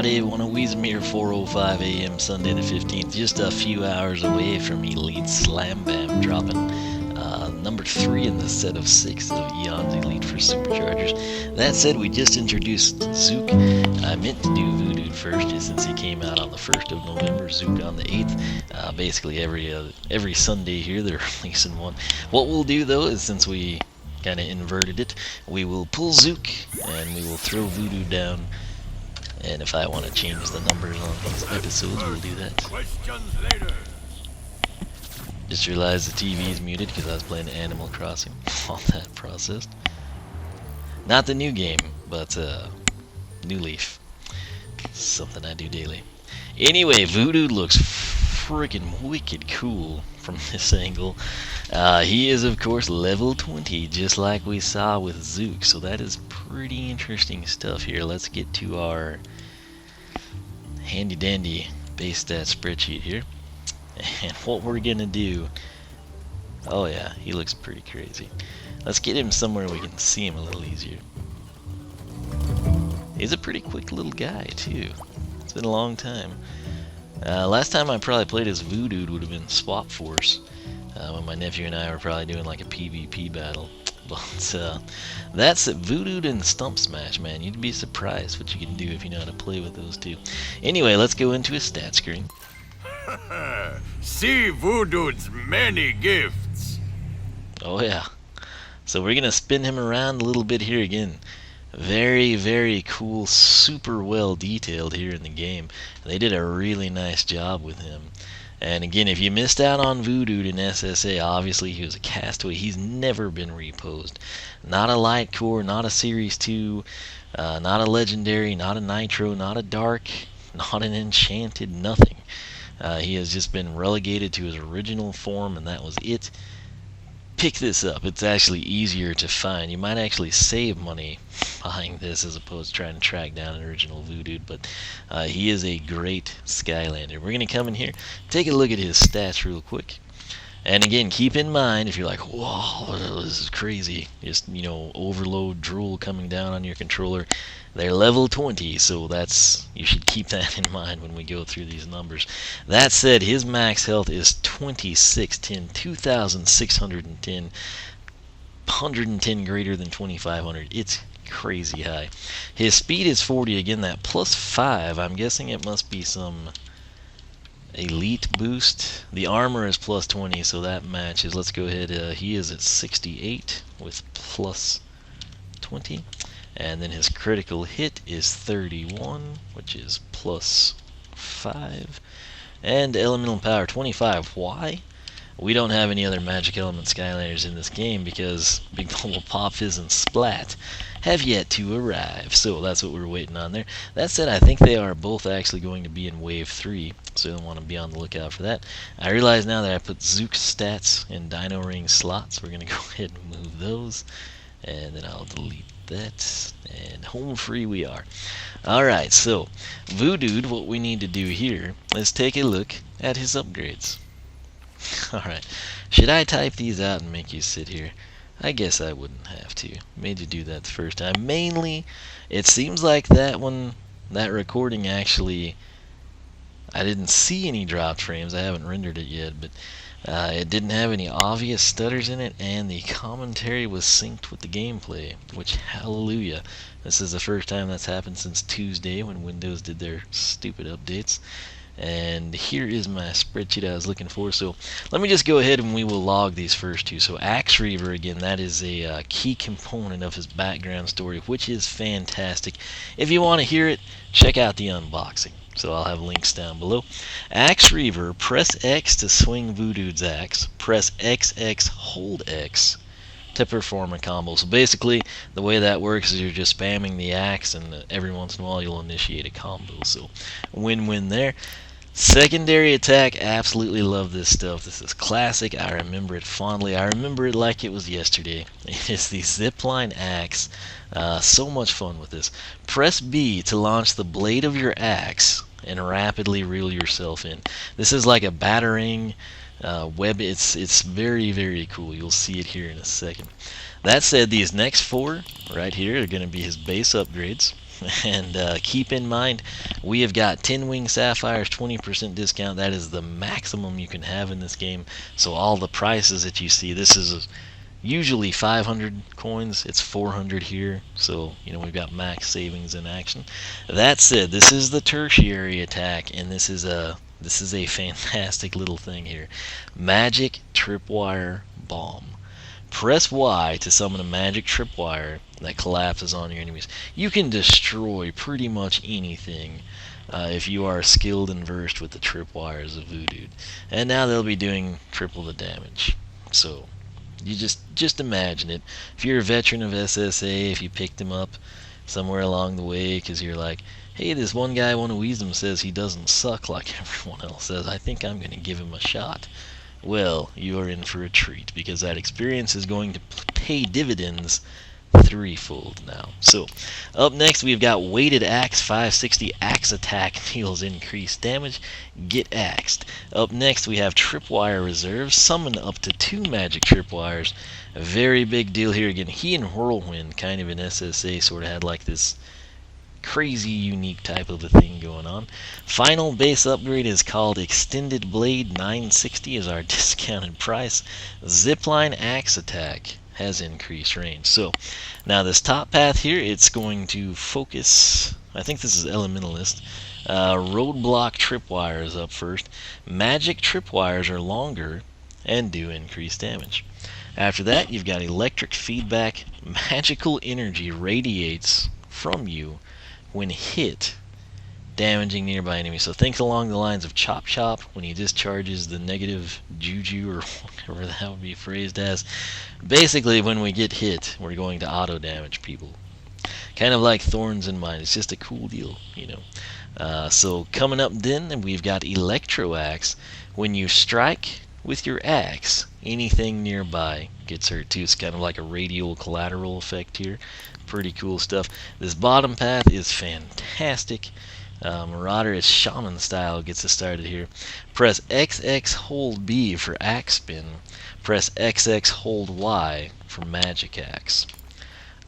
everybody. One of we's mere 4:05 a.m. Sunday the 15th, just a few hours away from Elite Slam Bam dropping number 3 in the set of 6 of Eon's Elite for Superchargers. That said, we just introduced Zook. I meant to do Voodood first, just since he came out on the 1st of November, Zook on the 8th. Basically every Sunday here they're releasing one. What we'll do though is, since we kind of inverted it, we will pull Zook and we will throw Voodood down. And if I want to change the numbers on these episodes, we'll do that. Questions later. Just realized the TV is muted because I was playing Animal Crossing while that processed. Not the new game, but New Leaf. Something I do daily. Anyway, Voodood looks freaking wicked cool from this angle. He is, of course, level 20, just like we saw with Zook. So that is pretty interesting stuff here. Let's get to our handy-dandy base stat spreadsheet here. And what we're going to do... Oh yeah, he looks pretty crazy. Let's get him somewhere we can see him a little easier. He's a pretty quick little guy, too. It's been a long time. Last time I probably played as Voodood would have been Swap Force, when my nephew and I were probably doing like a PvP battle. But that's it. Voodood and Stump Smash, man. You'd be surprised what you can do if you know how to play with those two. Anyway, let's go into his stat screen. See Voodood's many gifts. Oh yeah. So we're gonna spin him around a little bit here again. Very, very cool, super well detailed here in the game. They did a really nice job with him. And again, if you missed out on Voodood in SSA, obviously he was a castaway. He's never been reposed. Not a light core, not a series 2, not a legendary, not a nitro, not a dark, not an enchanted, nothing. He has just been relegated to his original form, and that was it. Pick this up. It's actually easier to find. You might actually save money buying this as opposed to trying to track down an original Voodood, but he is a great Skylander. We're going to come in here, take a look at his stats real quick. And again, keep in mind, if you're like, whoa, this is crazy, just, overload drool coming down on your controller, they're level 20, so you should keep that in mind when we go through these numbers. That said, his max health is 2610, 2610, 110 greater than 2500. It's crazy high. His speed is 40, again, that plus 5, I'm guessing it must be some elite boost. The armor is plus 20, so that matches. Let's go ahead. He is at 68 with plus 20. And then his critical hit is 31, which is plus 5. And elemental power 25. Why? We don't have any other magic element Skylanders in this game because Big Bubble, Pop, Fizz, and Splat have yet to arrive. So that's what we're waiting on there. That said, I think they are both actually going to be in Wave 3, so you'll want to be on the lookout for that. I realize now that I put Zook's stats in Dino Ring slots. We're going to go ahead and move those, and then I'll delete that, and home free we are. Alright, so Voodood, what we need to do here is take a look at his upgrades. Alright, should I type these out and make you sit here? I guess I wouldn't have to. Made you do that the first time. Mainly, it seems like that recording actually, I didn't see any dropped frames. I haven't rendered it yet, but it didn't have any obvious stutters in it, and the commentary was synced with the gameplay, which, hallelujah. This is the first time that's happened since Tuesday when Windows did their stupid updates. And here is my spreadsheet I was looking for. So let me just go ahead and we will log these first two. So Axe Reaver, again, that is a key component of his background story, which is fantastic. If you want to hear it, check out the unboxing. So I'll have links down below. Axe Reaver, press X to swing Voodood's axe. Press XX, hold X to perform a combo. So basically, the way that works is you're just spamming the axe, and every once in a while you'll initiate a combo. So win-win there. Secondary attack, absolutely love this stuff. This is classic. I remember it fondly. I remember it like it was yesterday. It is the zipline axe. So much fun with this. Press B to launch the blade of your axe and rapidly reel yourself in. This is like a battering web. It's very, very cool. You'll see it here in a second. That said, these next four right here are going to be his base upgrades. And keep in mind, we have got 10 Wing Sapphires, 20% discount. That is the maximum you can have in this game. So all the prices that you see, this is usually 500 coins. It's 400 here. So, we've got max savings in action. That said, this is the tertiary attack, and this is a fantastic little thing here. Magic Tripwire Bomb. Press Y to summon a magic tripwire that collapses on your enemies. You can destroy pretty much anything if you are skilled and versed with the tripwires of Voodood. And now they'll be doing triple the damage. So you just imagine it. If you're a veteran of SSA, if you picked him up somewhere along the way because you're like, hey, this one guy, one of Wisdom, says he doesn't suck like everyone else says, I think I'm going to give him a shot. Well, you are in for a treat, because that experience is going to pay dividends threefold now. So, up next we've got Weighted Axe 560. Axe attack deals increased damage. Get axed. Up next we have Tripwire Reserve. Summon up to 2 magic tripwires. A very big deal here again. He and Whirlwind, kind of in SSA, sort of had like this crazy unique type of a thing going on. Final base upgrade is called Extended Blade. 960 is our discounted price. Zipline Axe attack has increased range. So now this top path here, it's going to focus, I think this is Elementalist. Roadblock Tripwire is up first. Magic Tripwires are longer and do increase damage. After that, you've got Electric Feedback. Magical energy radiates from you when hit, damaging nearby enemies. So think along the lines of Chop Chop when he discharges the negative juju, or whatever that would be phrased as. Basically, when we get hit, we're going to auto damage people. Kind of like Thorns in Mind. It's just a cool deal, So coming up then, we've got Electro Axe. When you strike with your axe, anything nearby gets hurt too. It's kind of like a radial collateral effect here. Pretty cool stuff. This bottom path is fantastic. Marauder is Shaman style, gets us started here. Press XX hold B for axe spin. Press XX hold Y for magic axe.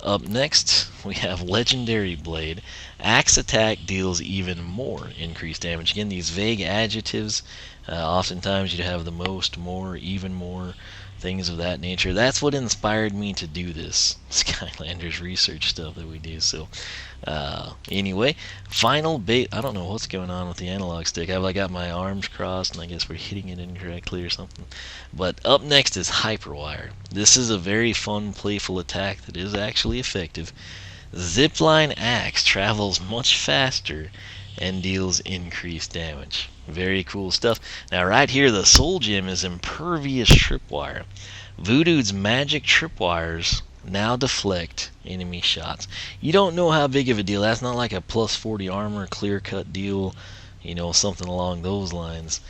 Up next we have Legendary Blade. Axe attack deals even more increased damage. Again, these vague adjectives, oftentimes you'd have the most, more, even more, things of that nature. That's what inspired me to do this Skylanders research stuff that we do. So anyway, final bait. I don't know what's going on with the analog stick. I've got my arms crossed, and I guess we're hitting it incorrectly or something. But up next is Hyperwire. This is a very fun, playful attack that is actually effective. Zipline Axe travels much faster and deals increased damage. Very cool stuff. Now right here, the soul gem is Impervious Tripwire. Voodood's magic tripwires now deflect enemy shots. You don't know how big of a deal. That's not like a plus 40 armor clear cut deal, something along those lines.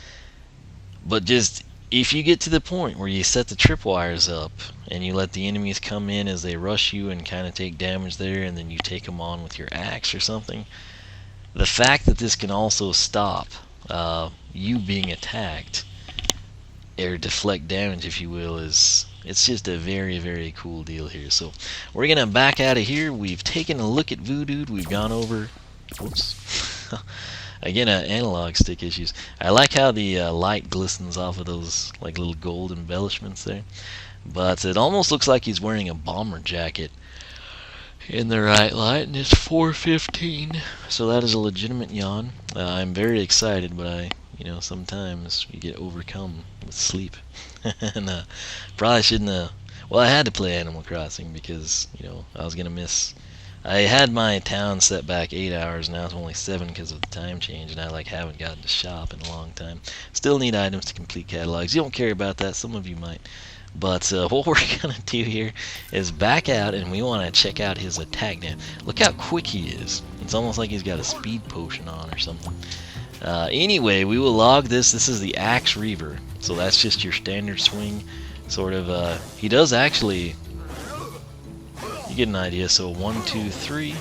But just if you get to the point where you set the tripwires up and you let the enemies come in as they rush you and kind of take damage there, and then you take them on with your axe or something, the fact that this can also stop you being attacked, or deflect damage, if you will, it's just a very, very cool deal here. So we're gonna back out of here. We've taken a look at Voodood. We've gone over, whoops, again, analog stick issues. I like how the light glistens off of those like little gold embellishments there, but it almost looks like he's wearing a bomber jacket in the right light, and it's 4:15, so that is a legitimate yawn. I'm very excited, but sometimes you get overcome with sleep. And probably shouldn't have. Well, I had to play Animal Crossing because I was gonna miss. I had my town set back 8 hours. Now it's only 7 because of the time change, and I haven't gotten to shop in a long time. Still need items to complete catalogs. You don't care about that. Some of you might. But what we're going to do here is back out, and we want to check out his attack now. Look how quick he is. It's almost like he's got a speed potion on or something. Anyway, we will log this. This is the Axe Reaver. So that's just your standard swing. Sort of, he does actually, you get an idea. So 1, 2, 3.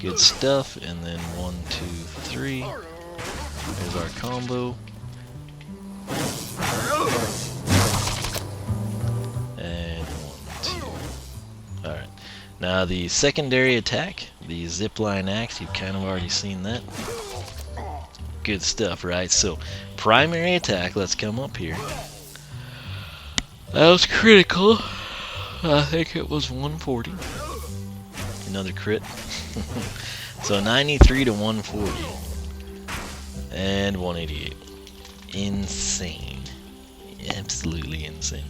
Good stuff. And then 1, 2, 3. There's our combo. Now the secondary attack, the zipline axe, you've kind of already seen that. Good stuff, right? So primary attack, let's come up here. That was critical. I think it was 140. Another crit. So 93 to 140. And 188. Insane. Absolutely insane.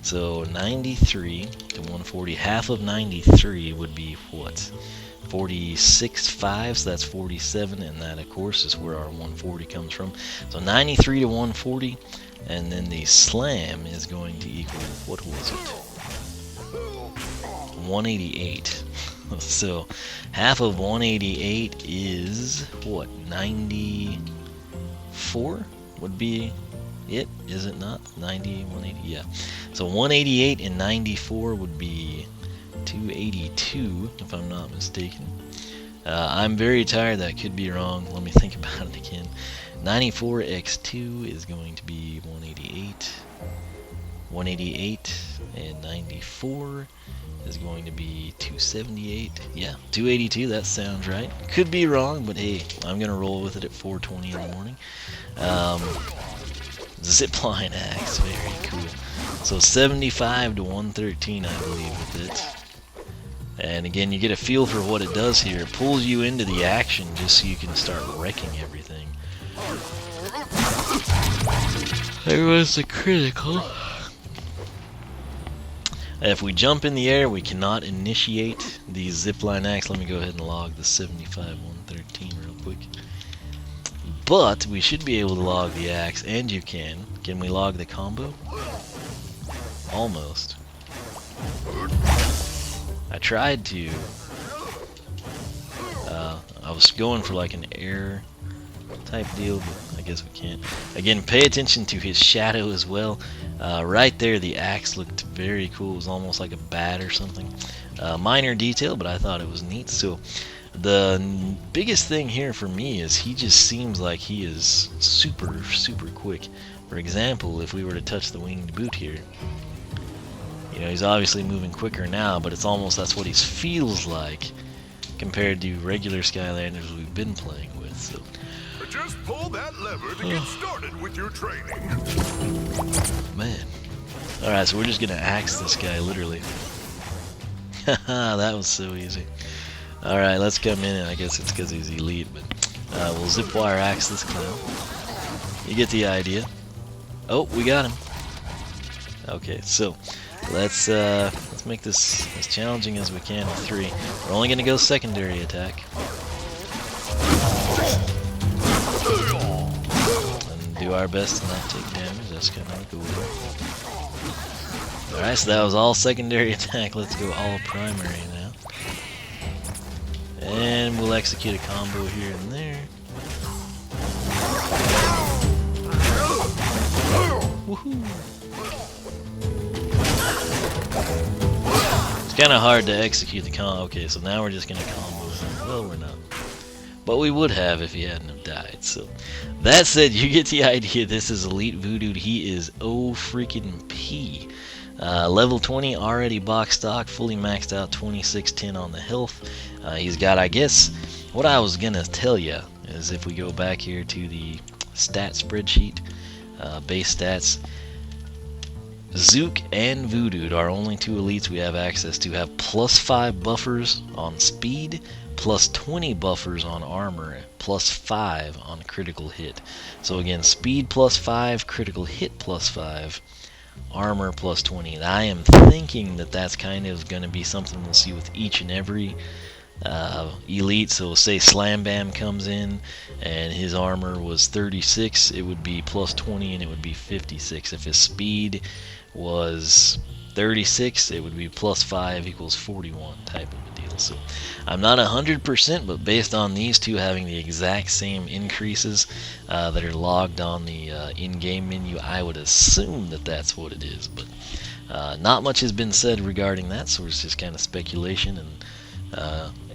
So 93 to 140. Half of 93 would be what? 46.5, so that's 47, and that of course is where our 140 comes from. So 93 to 140, and then the slam is going to equal, what was it? 188. So half of 188 is what? 94 would be it, is it not? 90, 180, yeah. So 188 and 94 would be 282, if I'm not mistaken. I'm very tired, that could be wrong. Let me think about it again. 94 x 2 is going to be 188. 188 and 94 is going to be 278. Yeah, 282, that sounds right. Could be wrong, but hey, I'm going to roll with it at 4:20 in the morning. Zipline axe, very cool. So 75 to 113, I believe, with it. And again, you get a feel for what it does here. It pulls you into the action just so you can start wrecking everything. There was the critical. If we jump in the air, we cannot initiate the zipline axe. Let me go ahead and log the 75 113 real quick. But we should be able to log the axe, and you can. Can we log the combo? Almost. I tried to. I was going for like an air type deal, but I guess we can't. Again, pay attention to his shadow as well. Right there, the axe looked very cool. It was almost like a bat or something. Minor detail, but I thought it was neat. So the biggest thing here for me is he just seems like he is super quick. For example, if we were to touch the winged boot here, you know, he's obviously moving quicker now, but it's almost that's what he feels like compared to regular Skylanders we've been playing with. So just pull that lever to get started with your training. Man. Alright, so we're just gonna axe this guy, literally. Haha, that was so easy. Alright, let's come in, and I guess it's because he's elite, but we'll zip wire axe this clown. You get the idea. Oh, we got him. Okay, so let's make this as challenging as we can with 3. We're only gonna go secondary attack. And do our best to not take damage. That's kind of cool. Alright, so that was all secondary attack. Let's go all primary now. And we'll execute a combo here and there. Woohoo! It's kind of hard to execute the combo. Okay, so now we're just going to combo him. Well, we're not. But we would have if he hadn't have died. So that said, you get the idea. This is Elite Voodood. He is freaking P. Level 20, already box stock, fully maxed out, 2610 on the health. He's got, I guess, what I was going to tell you is if we go back here to the stat spreadsheet, base stats, Zook and Voodood are only 2 elites we have access to, have +5 buffers on speed, +20 buffers on armor, +5 on critical hit. So again, speed +5, critical hit +5, armor +20. And I am thinking that that's kind of going to be something we'll see with each and every elite. So say Slam Bam comes in and his armor was 36, it would be +20 and it would be 56. If his speed was 36, it would be +5 equals 41 type of a deal. So I'm not 100%, but based on these two having the exact same increases that are logged on the in-game menu, I would assume that that's what it is. But not much has been said regarding that, so it's just kind of speculation, and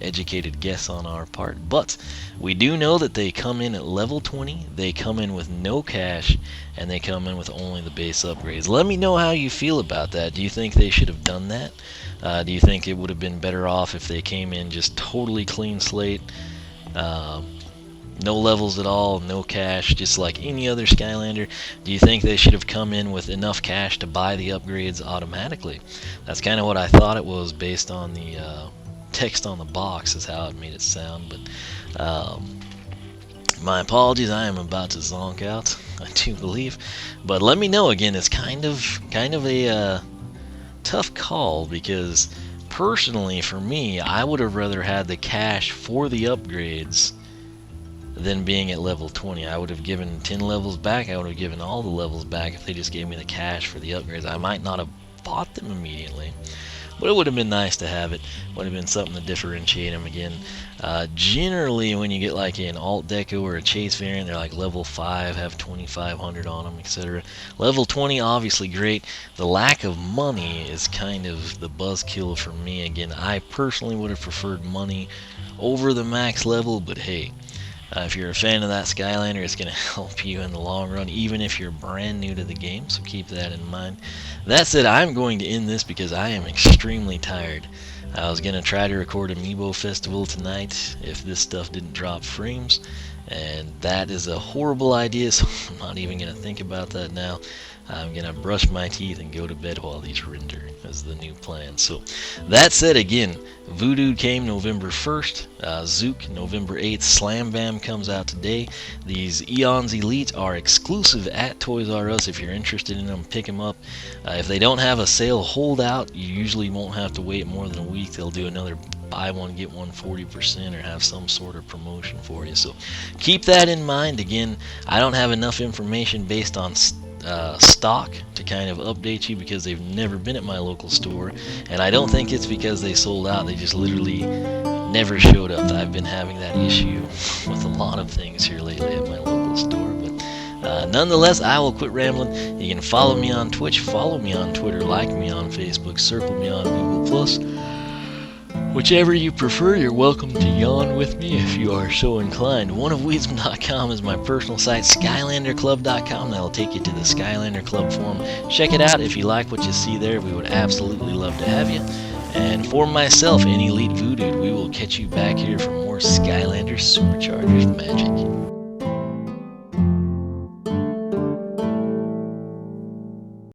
educated guess on our part. But we do know that they come in at level 20, they come in with no cash, and they come in with only the base upgrades. Let me know how you feel about that. Do you think they should have done that? Do you think it would have been better off if they came in just totally clean slate? No levels at all, no cash, just like any other Skylander? Do you think they should have come in with enough cash to buy the upgrades automatically? That's kind of what I thought it was based on the text on the box, is how it made it sound. But my apologies, I am about to zonk out, I do believe. But let me know. Again, it's kind of a tough call, because personally for me, I would have rather had the cash for the upgrades than being at level 20. I would have given 10 levels back. I would have given all the levels back if they just gave me the cash for the upgrades. I might not have bought them immediately, but it would have been nice to have it. Would have been something to differentiate them again. Generally, when you get like an alt deco or a chase variant, they're like level 5, have 2500 on them, etc. Level 20, obviously great. The lack of money is kind of the buzzkill for me. Again, I personally would have preferred money over the max level, but hey, if you're a fan of that Skylander, it's going to help you in the long run, even if you're brand new to the game, so keep that in mind. That said, I'm going to end this because I am extremely tired. I was going to try to record Amiibo Festival tonight if this stuff didn't drop frames, and that is a horrible idea, so I'm not even going to think about that now. I'm going to brush my teeth and go to bed while these render, is the new plan. So, that said, again, Voodood came November 1st, Zook November 8th, Slam Bam comes out today. These Eons Elite are exclusive at Toys R Us. If you're interested in them, pick them up. If they don't have a sale holdout, you usually won't have to wait more than a week. They'll do another buy one get one 40% or have some sort of promotion for you. So keep that in mind. Again, I don't have enough information based on stock to kind of update you because they've never been at my local store, and I don't think it's because they sold out. They just literally never showed up. I've been having that issue with a lot of things here lately at my local store, but nonetheless, I will quit rambling. You can follow me on Twitch, follow me on Twitter, like me on Facebook, circle me on Google Plus. Whichever you prefer, you're welcome to yawn with me if you are so inclined. oneofweedsman.com is my personal site. SkylanderClub.com, that'll take you to the Skylander Club forum. Check it out. If you like what you see there, we would absolutely love to have you. And for myself and Elite Voodood, we will catch you back here for more Skylanders SuperChargers magic.